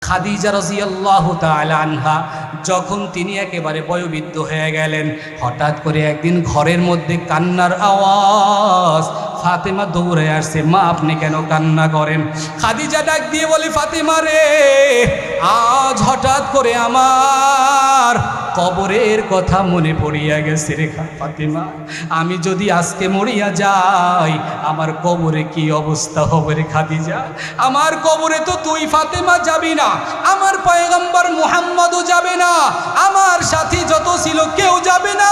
খাদিজা রাদিয়াল্লাহু তাআলা আনহা যখন তিনি একেবারে বয়োবৃদ্ধ হয়ে গেলেন, হঠাৎ করে একদিন ঘরের মধ্যে কান্নার আওয়াজ। ফাতেমা দৌড়ে আসছে, মা আপনি কেন কান্না করেন? খাদিজা ডাক দিয়ে বলে, ফাতেমা রে, আজ হঠাৎ করে আমার কবরের কথা মনে পড়িয়া গেছে রে ফাতেমা। আমি যদি আজকে মরিয়া যাই, আমার কবরে কি অবস্থা হবে রে খাদিজা? আমার কবরে তো তুই ফাতেমা যাবি না, আমার পয়গম্বর মুহাম্মদও যাবে না, আমার সাথী যত ছিল কেউ যাবে না,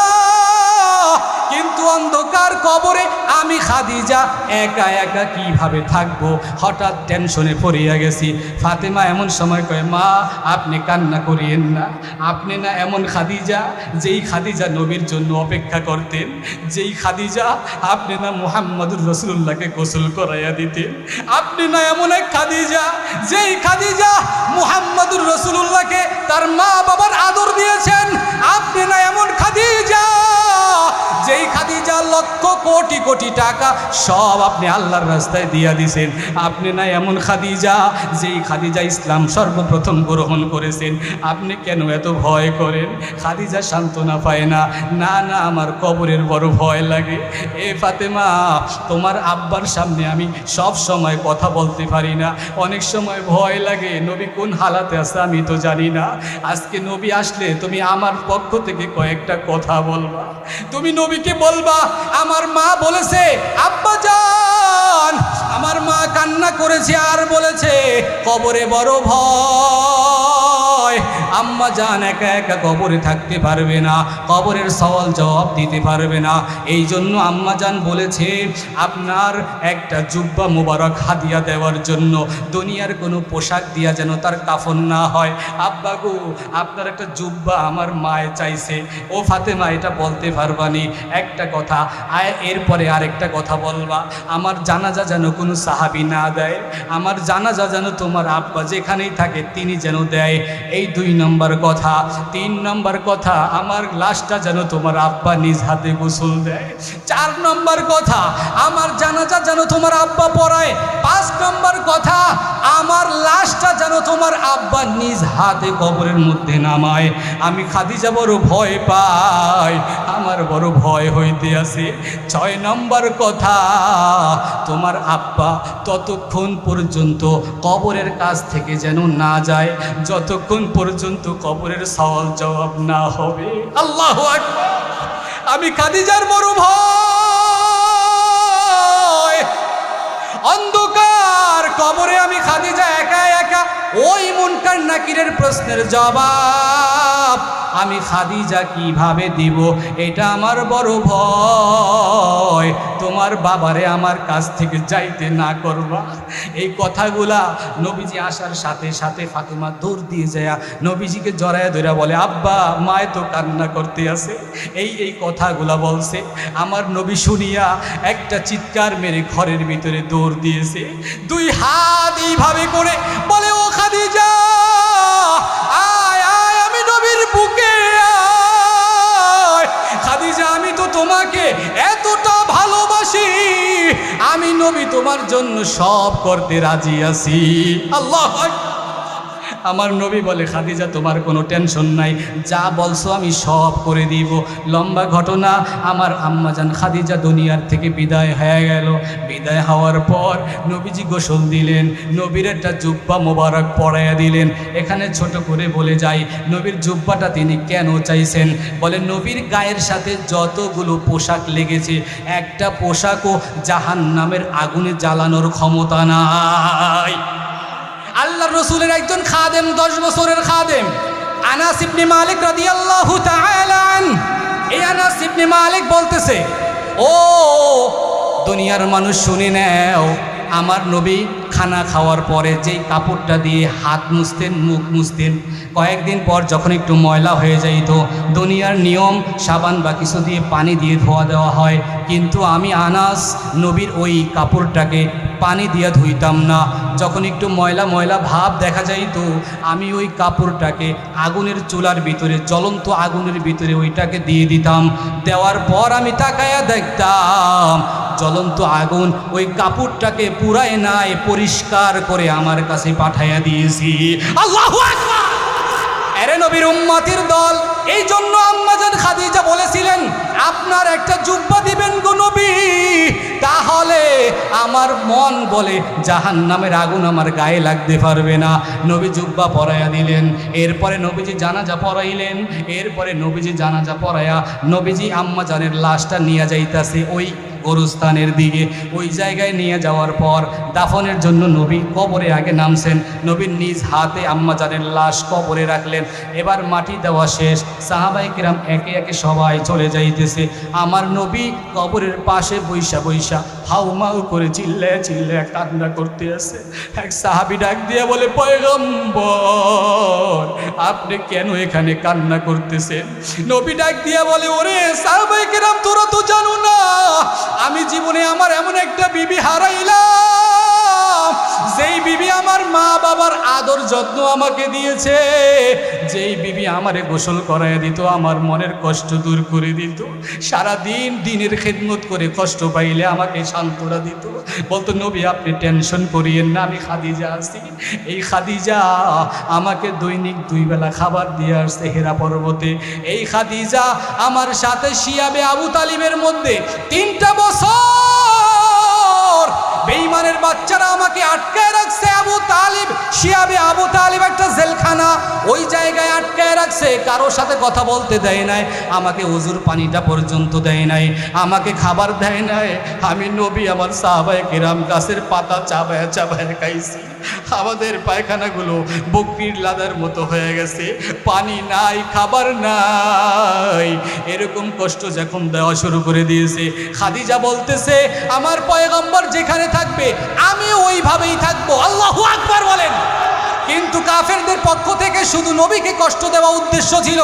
কিন্তু অন্ধকার কবরে আমি খাদিজা একা একা কিভাবে থাকবো? হঠাৎ টেনশনে পড়িয়া গেছি। ফাতেমা এমন সময় কয়, মা আপনি কান্না করিয়েন না, আপনি না এমন খাদিজা যেই খাদিজা নবীর জন্য অপেক্ষা করতেন, যেই খাদিজা আপনি না মুহাম্মদুর রাসূলুল্লাহকে গোসল করাইয়া দিতেন, আপনি না এমন এক খাদিজা যেই খাদিজা মুহাম্মদুর রাসূলুল্লাহকে তার মা বাবার আদর দিয়েছেন, আপনি না এমন খাদিজা যেই খাদিজা লক্ষ কোটি কোটি টাকা সব আপনি আল্লাহর রাস্তায় দিয়া দিয়েছেন, আপনি না এমন খাদিজা যেই খাদিজা ইসলাম সর্বপ্রথম গ্রহণ করেছেন, আপনি কেন এত ভয় করেন? খাদিজা সান্ত্বনা পায় না, না না আমার কবরের বড় ভয় লাগে। এ ফাতেমা, তোমার আব্বার সামনে আমি সব সময় কথা বলতে পারি না, অনেক সময় ভয় লাগে, নবী কোন হালাতে আছে আমি তো জানি না। আজকে নবী আসলে তুমি আমার পক্ষ থেকে কয়েকটা কথা বলবা, তুমি নবীকে বলবা আমার মা বলেছে, আব্বা জান আমার মা কান্না করেছে আর বলেছে কবরে বড় ভয়, আম্মা জান একা একা কবরে থাকতে পারবে না, কবরের সওয়াল জবাব দিতে পারবে না, এই জন্য আম্মা জান বলেছে আপনার একটা জুব্বা মোবারক হাদিয়া দেওয়ার জন্য, দুনিয়ার কোনো পোশাক দিয়া যেন তার কাফন না হয়। আব্বা গো, আপনার একটা জুব্বা আমার মায়ে চাইছে। ও ফাতেমা, এটা বলতে পারবানি? একটা কথা, এরপরে আরেকটা কথা বলবা, আমার জানাজা যেন কোনো সাহাবী না দেয়, আমার জানাজা যেন তোমার আব্বা যেখানেই থাকে তিনি যেন দেয়, এই 2 নম্বর কথা। 3 নম্বর কথা, আমার লাশটা যেন তোমার আব্বা নিজ হাতে গোসল দেয়। 4 নম্বর কথা, আমার জানাজা যেন তোমার আব্বা পড়ায়। 5 নম্বর কথা, আমার লাশটা যেন তোমার আব্বা নিজ হাতে কবরের মধ্যে নামায়। আমি খাদিজা বড় ভয় পাই, আমার বড় ভয় হইতে আছে। 6 নম্বর কথা, তোমার আব্বা ততক্ষণ পর্যন্ত কবরের কাছ থেকে যেন না যায় যতক্ষণ পর্যন্ত কবরের সওয়াল জবাব না হবে। আল্লাহু আকবার। আমি খাদিজার বড় ভয়, অন্ধকার কবরে আমি খাদিজা একা একা, ওই মুনকার নাকিরের প্রশ্নের জবাব আমি খাদিজা কিভাবে দিব, এটা আমার বড় ভয়। তোমার বাবারে আমার কাছ থেকে যাইতে না করবা। এই কথাগুলা নবীজি আসার সাথে সাথে ফাতেমা দৌড় দিয়ে যায় নবীজিকে জড়ায় ধরে বলে, আব্বা মায় তো কান্না করতে আছে, এই কথাগুলা বলছে। আমার নবী শুনিয়া একটা চিৎকার মেরে ঘরের ভিতরে দৌড় দিয়েছে, 2 হাত এইভাবে করে বলে, ও খাদিজা আয় আয়, আমি নবীর বুকে আয়। খাদিজা, আমি তো তোমাকে এতটা ভালোবাসি, আমি নবী তোমার জন্য সব করতে রাজি আছি। আল্লাহু আকবার। আমার নবী বলে, খাদিজা তোমার কোনো টেনশন নাই, যা বলছো আমি সব করে দিব। লম্বা ঘটনা, আমার আম্মাজান খাদিজা দুনিয়ার থেকে বিদায় হয়ে গেল। বিদায় হওয়ার পর নবীজি গোসল দিলেন, নবীর একটা জুব্বা মোবারক পরাইয়া দিলেন। এখানে ছোট করে বলে যাই, নবীর জুব্বাটা তিনি কেন চাইছেন? বলে, নবীর গায়ের সাথে যতগুলো পোশাক লেগেছে, একটা পোশাকও জাহান্নামের আগুনে জ্বালানোর ক্ষমতা নাই। আল্লাহ রসুলের একজন খাদেম, 10 বছরের খাদেম, আনাস ইবনে মালিক রাদিয়াল্লাহু তাআলা আনহু। এই আনাস ইবনে মালিক বলতেছে, ও দুনিয়ার মানুষ শুনে নাও, আমার নবী খানা খাওয়ার পরে যেই কাপড়টা দিয়ে হাত মুছতেন, মুখ মুছতেন, কয়েকদিন পর যখন একটু ময়লা হয়ে যাইত, দুনিয়ার নিয়ম সাবান বা কিছু দিয়ে পানি দিয়ে ধোয়া দেওয়া হয়, কিন্তু আমি আনাস নবীর ওই কাপড়টাকে পানি দিয়ে ধুইতাম না। যখন একটু ময়লা ময়লা ভাব দেখা যাইতো, আমি ওই কাপড়টাকে আগুনের চুলার ভিতরে, জ্বলন্ত আগুনের ভিতরে ওইটাকে দিয়ে দিতাম। দেওয়ার পর আমি তাকায়া দেখতাম জ্বলন্ত আগুন ওই কাপড়টাকে পুরায় নাই পরিষ্কার করে আমার কাছে পাঠাইয়া দিয়েছি। আল্লাহু আকবার। আরে নবীর উম্মতের দল, এই জন্য আম্মাজান খাদিজা বলেছিলেন আপনার একটা জুব্বা দিবেন গো নবী, তাহলে আমার মন বলে জাহান্নামের আগুন আমার গায়ে লাগতে পারবে না। নবী জুব্বা পরাইয়া দিলেন। এরপরে নবীজি জানাজা পড়াইলেন। এরপরে নবীজি জানাজা পড়াইয়া নবীজি আম্মাজানের লাশটা নিয়ে যাইতাছে ওই গোরস্থানের দিকে। ওই জায়গায় নিয়ে যাওয়ার পর দাফনের জন্য নবী কবরে আগে নামছেন। নবীর নিজ হাতে আম্মাজানের লাশ কবরে রাখলেন। এবার মাটি দেওয়া শেষ, সাহাবায়ে কেরাম একে একে সবাই চলে যাইতেছে। আমার নবী কবরের পাশে বৈশা বৈশা হাউমাউ করে চিল্লায় চিল্লায় কান্না করতে আছে। এক সাহাবী ডাক দিয়ে বলে, পয়গম্বর আপনি কেন এখানে কান্না করতেছেন? নবী ডাক দিয়ে বলে, ওরে সাহাবায়ে কেরাম তোরা তো জানো না আমি জীবনে আমার এমন একটা বিবি হারাইলাম, যেই বিবি আমার মা বাবার আদর যত্ন আমাকে দিয়েছে, যেই বিবি আমারে গোসল করাইয়া দিত, আমার মনের কষ্ট দূর করে দিত, সারা দিন দিনের খেদমত করে কষ্ট পাইলে আমাকে সান্ত্বনা দিত। বলতো নবী আপনি টেনশন করিয়েন না, আমি খাদিজা আছি। এই খাদিজা আমাকে দৈনিক 2 বেলা খাবার দিয়ে আসছে হেরা পর্বতে। এই খাদিজা আমার সাথে শিয়াবে আবু তালিবের মধ্যে 3টা বছর বেঈমানের বাচ্চারা আমাকে আটকায় রাখছে। আবু তালিব, শিয়াবে আবু তালিব একটা জেলখানা, ওই জায়গায় আটকায় রাখছে। কারোর সাথে কথা বলতে দেয় নাই, আমাকে ওযুর পানিটা পর্যন্ত দেয় নাই, আমাকে খাবার দেয় নাই। আমি নবী আমার সাহাবায়ে কেরাম গাছের পাতা চাবায় চাবায় খাইছি। আমাদের পায়খানাগুলো বকরির লাদার মতো হয়ে গেছে, পানি নাই, খাবার নাই। এরকম কষ্ট যখন দেওয়া শুরু করে দিয়েছে, খাদিজা বলতেছে আমার পয়গম্বর যেখানে থাকবে আমি ওইভাবেই থাকবো। আল্লাহু আকবার বলেন। কিন্তু কাফেরদের পক্ষ থেকে শুধু নবীকে কষ্ট দেওয়া উদ্দেশ্য ছিল,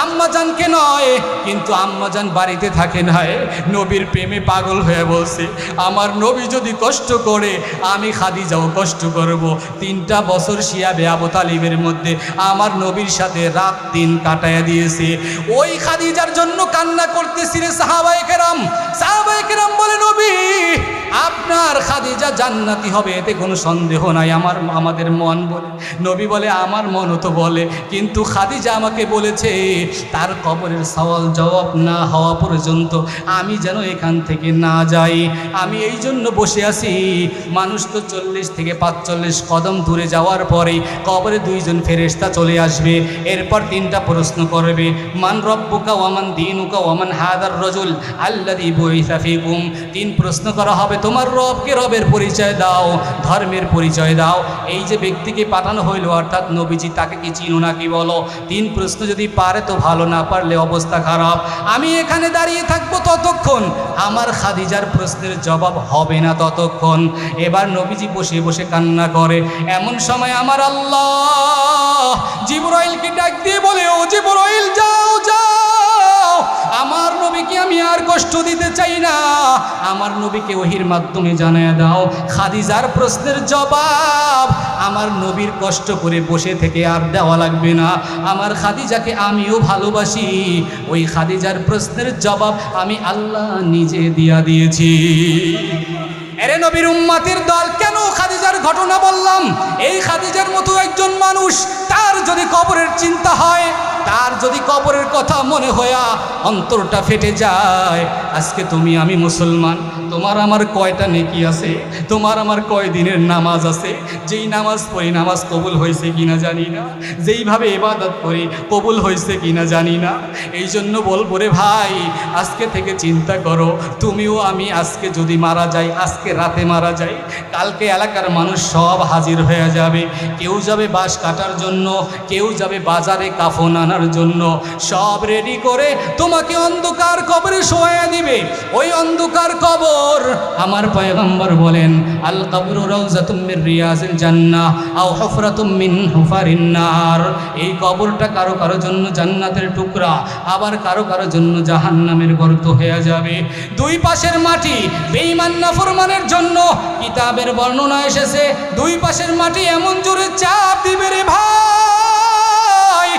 আম্মাজানকে নয়। কিন্তু আম্মাজান বাড়িতে থাকে নাই, নবীর প্রেমে পাগল হয়ে বলছে আমার নবী যদি কষ্ট করে আমি খাদিজাও কষ্ট করব। 3টা বছর শিয়াবে আবু তালিবের মধ্যে আমার নবীর সাথে রাত দিন কাটাইয়া দিয়েছে। ওই খাদিজার জন্য কান্না করতেছিলেন সাহাবায়ে কেরাম। সাহাবায়ে কেরাম বলে নবী আপনার খাদিজা জান্নাতি হবে, এতে কোনো সন্দেহ নাই। আমাদের মন বলে, নবী বলে আমার মনও তো বলে, কিন্তু খাদিজা আমাকে বলেছে তার কবরের সওয়াল জবাব না হওয়া পর্যন্ত আমি যেন এখান থেকে না যাই। আমি এই জন্য বসে আছি। মানুষ তো 40 থেকে 45 কদম দূরে যাওয়ার পরেই কবরে 2 জন ফেরেশতা চলে আসবে। এরপর 3টা প্রশ্ন করবে, মান রব্বুকা ওয়ামান দীনুকা ওয়ামান হাদার রাজুল আল্লাযী বুইসা ফীকুম। 3 প্রশ্ন করা হবে, তোমার রবকে, রবের পরিচয় দাও, ধর্মের পরিচয় দাও। এই যে ব্যক্তিকে পাঠানো হইল অর্থাৎ নবীজি, তাকে কি চিনো নাকি বলো। 3 প্রশ্ন যদি পারে তো ভালো, না পারলে অবস্থা খারাপ। আমি এখানে দাঁড়িয়ে থাকবো ততক্ষণ, আমার খাদিজার প্রশ্নের জবাব হবে না ততক্ষণ। এবার নবীজি বসে বসে কান্না করে। এমন সময় আমার আল্লাহ জিবরাইলকে ডাক দিয়ে বলে, ও জিবরাইল যাও যাও, আমার নবীকে আমি আর কষ্ট দিতে চাই না, আমার নবীকে ওহির মাধ্যমে জানায় দাও খাদিজার প্রশ্নের জবাব আমার নবীর কষ্ট করে বসে থেকে আর দেওয়া লাগবে না। আমার খাদিজাকে আমিও ভালোবাসি, ওই খাদিজার প্রশ্নের জবাব আমি আল্লাহ নিজে দিয়া দিয়েছি। এরে নবীর উম্মতের দল, কেন খাদিজার ঘটনা বললাম? এই খাদিজার মতো একজন মানুষ, তার যদি কবরের চিন্তা হয়, তার যদি কবরের কথা মনে হয়া অন্তরটা ফেটে যায়। আজকে তুমি আমি মুসলমান, তোমার আমার কয়টা নেকি আছে, তোমার আমার কয় দিনের নামাজ আছে, যেই নামাজ পড়ি নামাজ কবুল হয়েছে কিনা জানি না, যেইভাবে ইবাদত করি কবুল হয়েছে কিনা জানি না। এই জন্য বলবো রে ভাই, আজকে থেকে চিন্তা করো, তুমিও আমি আজকে যদি মারা যাই, আজকে রাতে মারা যাই, কালকে এলাকার মানুষ সব হাজির হয়ে যাবে। কেউ যাবে বাঁশ কাটার জন্য, কেউ যাবে বাজারে কাফন আনার জন্য, সব রেডি করে তোমাকে অন্ধকার কবরে শোয়া দিবে। ওই অন্ধকার কবর, আমার পয়গম্বর বলেন আল কবরু রাউযাতুম মির রিয়াজিল জান্নাহ আও হুফরাতুম মিন হুফারিন নার। এই কবরটা কারো কারো জন্য জান্নাতের টুকরা, আবার কারো কারো জন্য জাহান্নামের গর্ত হয়ে যাবে। 2 পাশের মাটি বেঈমান নাফরমানের জন্য কিতাবের বর্ণনা এসেছে, 2 পাশের মাটি এমন জোরে চাপ দিবে রে ভাই,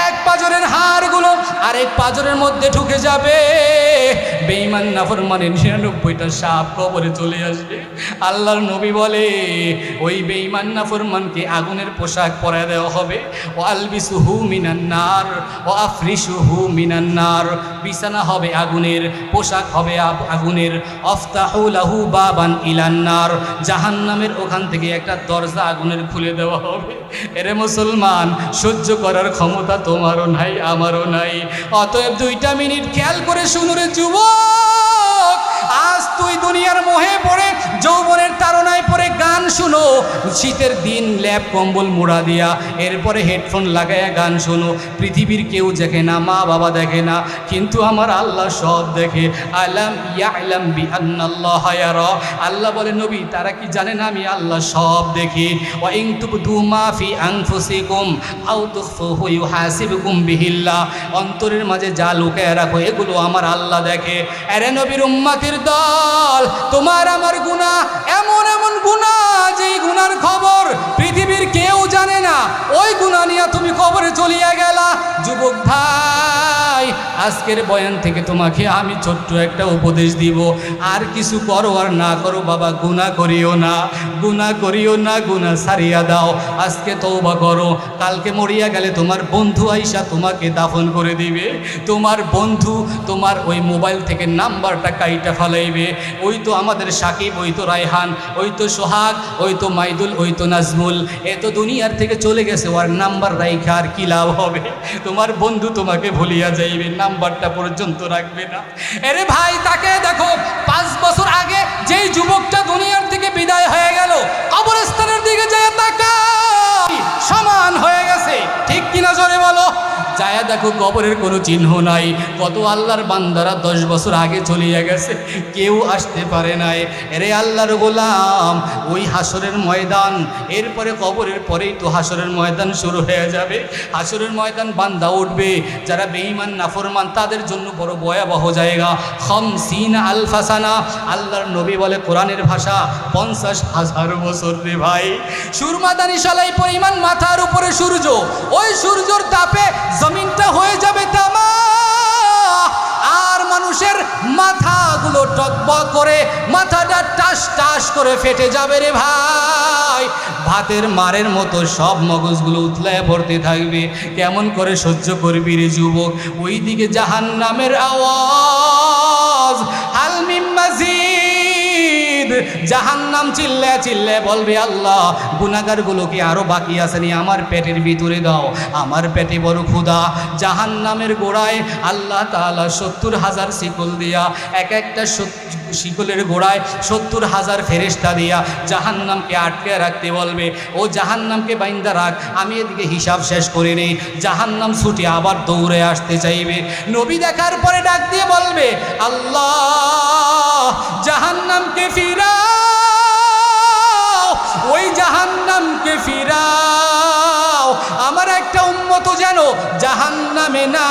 এক পাজরের হাড়গুলো আরেক পাজরের মধ্যে ঢুকে যাবে। বেঈমান নাফরমানের 99টা সাপ কবরে চলে আসবে। আল্লাহর নবী বলে ওই বেঈমান নাফরমানকে আগুনের পোশাক পরায় দেওয়া হবে। ও আলবিসুহু মিনান নার ও আফরিসুহু মিনান নার, বিছানা হবে আগুনের, পোশাক হবে আগুনের। আফতাহু লাহু বাবান ইলান নার, জাহান্নামের ওখান থেকে একটা দরজা আগুনের খুলে দেওয়া হবে। এরে মুসলমান, সহ্য করার ক্ষমতা তোমারও নাই, আমারও নাই। অতএব 2টা মিনিট খেয়াল করে শুনুরে যুবক, আজ তুই দুনিয়ার মোহে পড়ে, যৌবনের তাড়নায় পড়ে গান শুনো, শীতের দিন ল্যাপ কম্বল মোড়া দিয়া, এরপরে হেডফোন লাগাইয়া গান শোনো। পৃথিবীর কেউ দেখে না, মা বাবা দেখে না, কিন্তু আমার আল্লাহ সব দেখে। আলাম ইয়ালাম বিআন্নাল্লাহা ইয়ারা, আল্লাহ বলে নবী তারা কি জানে না আমি আল্লাহ সব দেখি। ওয়া ইন তুবদু মা ফি আনফুসিকুম আও তুখফুহু ইউহাসিবুকুম বিহিল্লাহ, অন্তরের মাঝে যা লুকায় রাখো এগুলো আমার আল্লাহ দেখে। আরে নবীর উম্মতের দল, তোমার আমার গুনাহ এমন এমন গুনাহ, যেই গুনার খবর পৃথিবীর কেউ জানে না, ওই গুনাহ নিয়ে তুমি কবরে চলিয়া গেলা। যুবক ভাই, আজকের বয়ান থেকে তোমাকে আমি ছোট্ট একটা উপদেশ দিব, আর কিছু করো আর না করো বাবা, গুনাহ করিও না, গুনাহ করিও না, গুনাহ ছাড়িয়া দাও। আজকে তওবা করো, কালকে মরিয়া গেলে তোমার বন্ধু আইসা তোমাকে দাফন করে দিবে। তোমার বন্ধু তোমার ওই মোবাইল থেকে নাম্বারটা কাইটা ফালাইবে। ওই তো আমাদের সাকিব, ওই তো রায়হান, ওই তো সোহাগ, ওই তো মাইদুল, ওই তো নাজমুল, এ তো দুনিয়ার থেকে চলে গেছে, ওর নাম্বার রাইখা আর কি লাভ হবে? তোমার বন্ধু তোমাকে ভুলিয়া যাইবে, নাম্বারটা পর্যন্ত রাখবে না। আরে ভাই, তাকে দেখো 5 বছর আগে যেই যুবকটা দুনিয়ার থেকে বিদায় হয়ে গেল, কবরস্থানের দিকে যায় তাকাও, সমান হয়ে গেছে, ঠিক কিনা জোরে বলো? যায় দেখো কবরের কোনো চিহ্ন নাই। কত আল্লাহর বান্দারা 10 বছর আগে চলিয়া গেছে, কেউ আসতে পারে নাই। এরে আল্লাহর গোলাম, ওই হাসরের ময়দান, এরপরে কবরের পরেই তো হাসরের ময়দান শুরু হয়ে যাবে। হাসরের ময়দান বান্দা উঠবে, যারা বেঈমান নাফরমান তাদের জন্য বড় ভয়াবহ জায়গা। 50 আলফা সানা, আল্লাহর নবী বলে কোরআনের ভাষা 50,000 বছর রে ভাই। সুরমাদানি শালাই পরিমাণ মাথার উপরে সূর্য, ওই সূর্যর তাপে জমিনটা হয়ে যাবে তামা, আর মানুষের মাথাগুলো টকবক করে, মাথাটা টাস টাস করে ফেটে যাবে রে ভাই। ভাতের মারের মতো সব মগজগুলো উতলায় পড়তে থাকবে। কেমন করে সহ্য করবি রে যুবক? ওইদিকে জাহান্নামের আওয়াজ, হাল মিন মাজিদ, জাহান্নাম চিল্লায় চিল্লায় বলবে আল্লাহ গুনাহগারগুলোকে আরো বাকি আসেনি, আমার পেটের ভিতরে দাও, আমার পেটে বড় ক্ষুধা। জাহান্নামের গোড়ায় আল্লাহ তাআলা 70,000 শিকল দিয়া, এক একটা শিকলের গোড়ায় 70,000 ফেরেশতা দিয়া জাহান্নামকে আটকে রাখতে বলবে। ও জাহান্নামকে বাইন্দা রাখ, আমি এদিকে হিসাব শেষ করে নেই। জাহান্নাম ছুটে আবার দৌড়ে আসতে চাইবে। নবী দেখার পরে ডাক দিয়ে বলবে আল্লাহ জাহান্নামকে ফিরাও, ওই জাহান্নামকে ফিরাও, আমার একটা উম্মত যেন জাহান্নামে না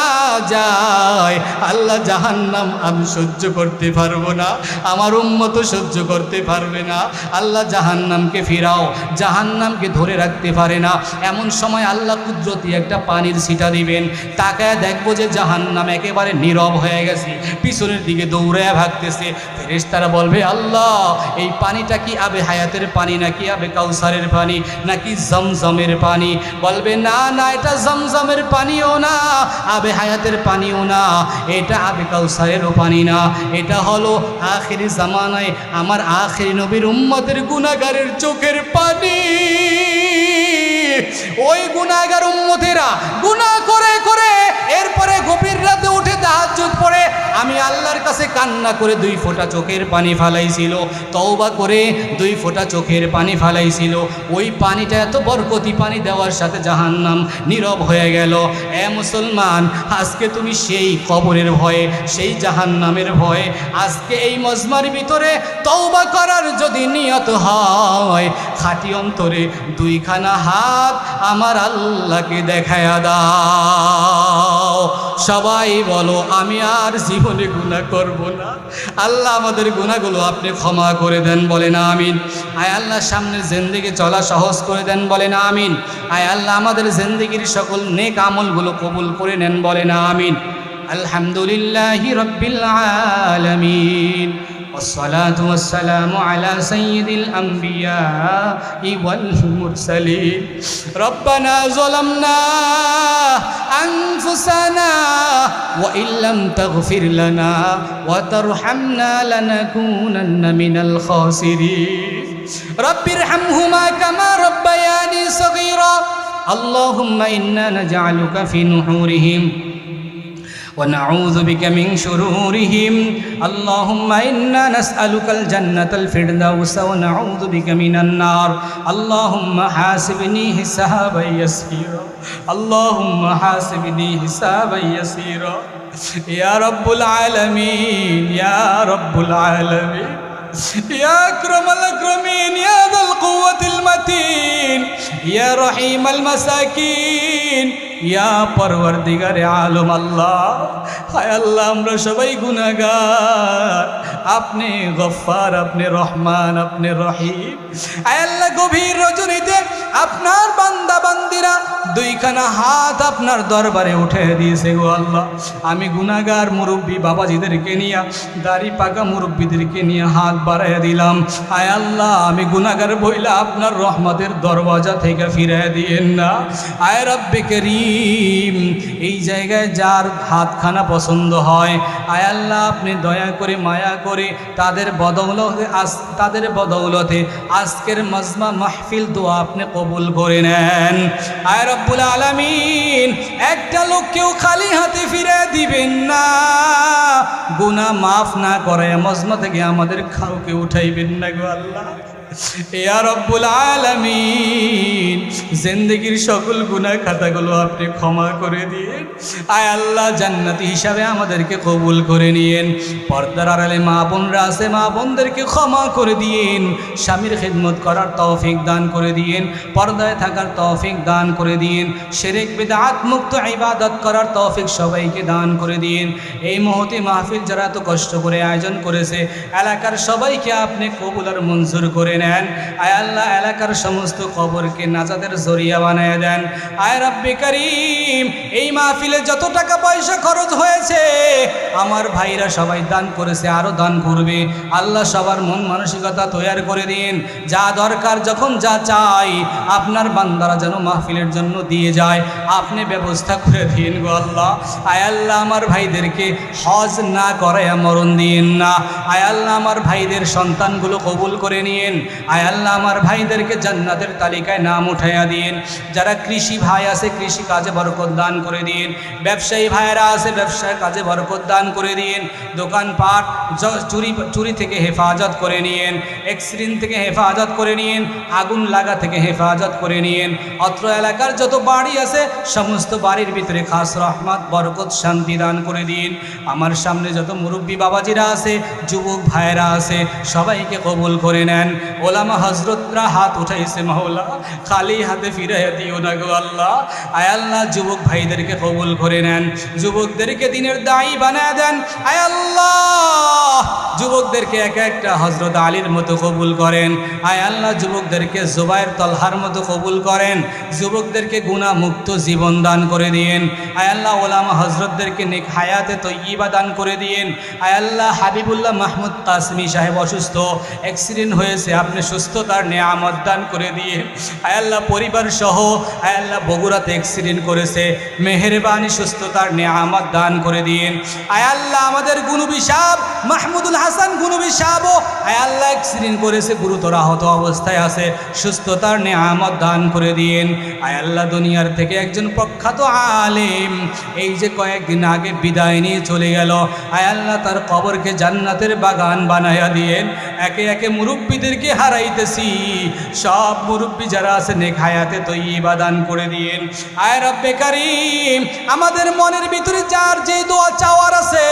যায়। আল্লাহ জাহান্নাম আমি সহ্য করতে পারবো না, আমার উম্মত সহ্য করতে পারবে না। আল্লাহ জাহান্নামকে ফিরাও, জাহান্নামকে ধরে রাখতে পারে না। এমন সময় আল্লাহ কুদরতি একটা পানির ছিটা দিবেন, তাকায় দেখবো যে জাহান্নাম একেবারে নীরব হয়ে গেছে, পিছনের দিকে দৌড়ে ভাগতেছে। ফেরেশতারা বলবে আল্লাহ এই পানিটা কি আবে হায়াতের পানি, নাকি আবে কাউসারের পানি, নাকি জমজমের পানি? বলবে না না, এটা জমজমের পানিও না, আবে হায়াতের পানিও না, এটা আবে কাউসারেরও পানি না, এটা হলো আখিরি জামানায় আমার আখিরি নবীর উম্মতের গুনাহগারের চোখের পানি। ওই গুনাহগার উম্মতেরা গুনাহ করে করে এরপরে গভীর রাতে উঠে তাহাজ্জুদ পড়ে আমি আল্লাহর কাছে কান্না করে 2 ফোঁটা চোখের পানি ফালাইছিল, তওবা করে 2 ফোঁটা চোখের পানি ফালাইছিল। ওই পানিটা এত বরকতি পানি দেওয়ার সাথে জাহান্নাম নীরব হয়ে গেল। এ মুসলমান, আজকে তুমি সেই কবরের ভয়ে, সেই জাহান্নামের ভয়ে, আজকে এই মজমার ভিতরে তওবা করার যদি নিয়ত হয়, খাঁটি অন্তরে 2খানা হাত আমার আল্লাহকে দেখায়া দাও। সবাই বলো আমি আর জীবনে গুনাহ করব না। আল্লাহ আমাদের গুনাহগুলো আপনি ক্ষমা করে দেন, বলেন আমিন। আয় আল্লাহ সামনে জিন্দেগি চলা সহজ করে দেন, বলেন আমিন। আয় আল্লাহ আমাদের জিন্দেগির সকল নেক আমলগুলো কবুল করে নেন, বলেন আমিন। আলহামদুলিল্লাহি রাব্বিল আলামিন। والصلاة والسلام على سيد الأنبياء والمرسلين. ربنا ظلمنا أنفسنا وإن لم تغفر لنا وترحمنا لنكونن من الخاسرين. رب ارحمهما كما ربياني صغيرا. اللهم إنا نجعلك في نحورهم ونعوذ بك من شرورهم. اللهم إنا نسألك الجنة الفردوس ونعوذ بك من النار. اللهم حاسبني حسابا يسيرا. اللهم حاسبني حسابا يسيرا. يا رب العالمين يا رب العالمين يا أكرم الأكرمين يا ذا القوة المتين يا رحيم المساكين ইয়া পরওয়ারদিগারে আলম আল্লাহ, হায় আল্লাহ আমরা সবাই গুনাহগার, আপনি গফফার, আপনি রহমান, আপনি রহিম। হায় আল্লাহ গভীর রজনীতে আপনার বান্দা বান্দিরা দুইখানা হাত আপনার দরবারে উঠে দিয়েছে গো আল্লাহ। আমি গুনাহগার মুরব্বী বাবাজিদেরকে নিয়ে, দাড়ি পাকা মুরব্বীদেরকে নিয়ে হাত বাড়াইয়া দিলাম। হায় আল্লাহ আমি গুনাহগার বইলা আপনার রহমতের দরওয়াজা থেকে ফিরাইয়া দিয়েন না। আয় রব্বে করিম, এই জায়গায় যার হাতখানা পছন্দ হয় আয় আল্লাহ আপনি দয়া করে মায়া করে তাদের বদৌলতে আজকের মজমা মাহফিল দোয়া আপনি কবুল করে নেন। আয় রব্বুল আলামিন, একটা লোককেও খালি হাতে ফিরে দিবেন না, গুনাহ মাফ না করে মজমা থেকে আমাদের কাউকে উঠাইবেন না গো আল্লাহ। ইয়া রব্বুল আলামিন, জিন্দেগির সকল গুনাহ খাতাগুলো আপনি ক্ষমা করে দিন। আয় আল্লাহ জান্নাতি হিসাবে আমাদেরকে কবুল করে নিয়েন। পর্দার আড়ালে মা বোনরা আছে, মা বোনদেরকে ক্ষমা করে দিন। স্বামীর খিদমত করার তৌফিক দান করে দিন, পর্দায় থাকার তৌফিক দান করে দিন, শিরক বিদআত মুক্ত ইবাদত করার তৌফিক সবাইকে দান করে দিন। এই মুহূর্তে মাহফিল যারা এত কষ্ট করে আয়োজন করেছে এলাকার সবাইকে আপনি কবুল আর মঞ্জুর করে নেন। আয় আল্লাহ এলাকার সমস্ত কবরকে নাজাতের জরিয়া বানিয়ে দেন। আয় রব্বে করিম, এই মাহফিলে যত টাকা পয়সা খরচ হয়েছে আমার ভাইরা সবাই দান করেছে, আরো দান করবে। আল্লাহ সবার মন মানসিকতা তৈরি করে দিন, যা দরকার যখন যা চাই আপনার বান্দারা যেন মাহফিলের জন্য দিয়ে যায়, আপনি ব্যবস্থা করে দিন গো আল্লাহ। আয় আল্লাহ আমার ভাইদেরকে হজ না করায়া মরণ দিন না। আয় আল্লাহ আমার ভাইদের সন্তানগুলো কবুল করে নিয়েন। আয় আল্লাহ আমার ভাইদেরকে জান্নাতের তালিকায় নাম উঠাইয়া দিন। যারা কৃষি ভাই আছে কৃষি কাজে বরকত দান করে দিন, ব্যবসায়ী ভাইয়েরা আছে ব্যবসায় কাজে বরকত দান করে দিন, দোকানপাট চুরি থেকে হেফাজত করে নিয়েন, অ্যাক্সিডেন্ট থেকে হেফাজত করে নিয়েন, আগুন লাগা থেকে হেফাজত করে নিয়েন। অত্র এলাকার যত বাড়ি আছে সমস্ত বাড়ির ভিতরে খাস রহমত বরকত শান্তি দান করে দিন। আমার সামনে যত মুরব্বী বাবাজিরা আছে যুবক ভাইয়েরা আছে সবাইকে কবুল করে নেন। ওলামা হজরতরা হাত উঠাইছে মাওলা, খালি হাতে ফিরাইয়া দিও না গো আল্লাহ। আয় আল্লাহ যুবক ভাইদেরকে কবুল করে নেন, যুবকদেরকে দিনের দায়ী বানায় দেন। আয় আল্লাহ যুবকদেরকে এক একটা হজরত আলীর মতো কবুল করেন। আয় আল্লাহ যুবকদেরকে জুবায়ের তলহার মতো কবুল করেন, যুবকদেরকে গুনাহ মুক্ত জীবন দান করে দিন। আয় আল্লাহ ওলামা হজরতদেরকে নেক হায়াতে তৈয়্যিবা দান করে দিন। আয় আল্লাহ হাবিবুল্লাহ মাহমুদ কাসমি সাহেব অসুস্থ, অ্যাক্সিডেন্ট হয়েছে, আপনি সুস্থতার নেয়ামত দান করে দিয়ে। আয় আল্লাহ পরিবার সহ আয় আল্লাহ বগুড়াতে অ্যাক্সিডেন্ট করেছে, মেহেরবানি সুস্থতার নেয়ামত দান করে দিন। আয় আল্লাহ আমাদের গুনবী সাহেব মাহমুদুল হাসান গুনবী সাহেবও আয় আল্লাহ অ্যাক্সিডেন্ট করেছে, গুরুতর আহত অবস্থায় আছে, সুস্থতার নেয়ামত দান করে দিন। আয় আল্লাহ দুনিয়ার থেকে একজন প্রখ্যাত আলেম এই যে কয়েকদিন আগে বিদায় নিয়ে চলে গেল, আয় আল্লাহ তার কবরকে জান্নাতের বাগান বানায়া দিয়েন। একে একে মুরব্বীদেরকে হারাইতেছি, সব মুরব্বী যারা আছে নেক হায়াতে তৈয়্যিবা দান করে দিয়েন। আয় রব্বে করিম আমাদের মনের ভিতরে যার যে দোয়া চাওয়ার আছে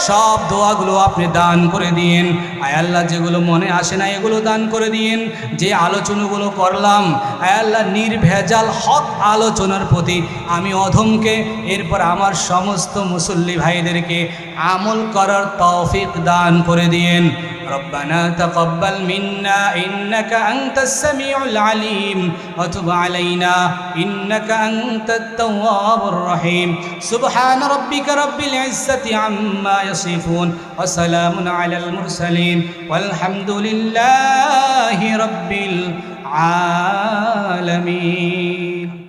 সব দোয়াগুলো আপনি দান করে দিন। আয় আল্লাহ যেগুলো মনে আসে না এগুলো দান করে দিন। যে আলোচনাগুলো করলাম আয় আল্লাহ নির্ভেজাল হক আলোচনার প্রতি আমি অধমকে এরপর আমার সমস্ত মুসল্লি ভাইদেরকে আমল করার তৌফিক দান করে দিন। রব্বানা তাকাব্বাল মিন্না إنك أنت السميع العليم وتب علينا إنك أنت التواب الرحيم سبحان ربك رب العزة عما يصفون وسلام على المرسلين والحمد لله رب العالمين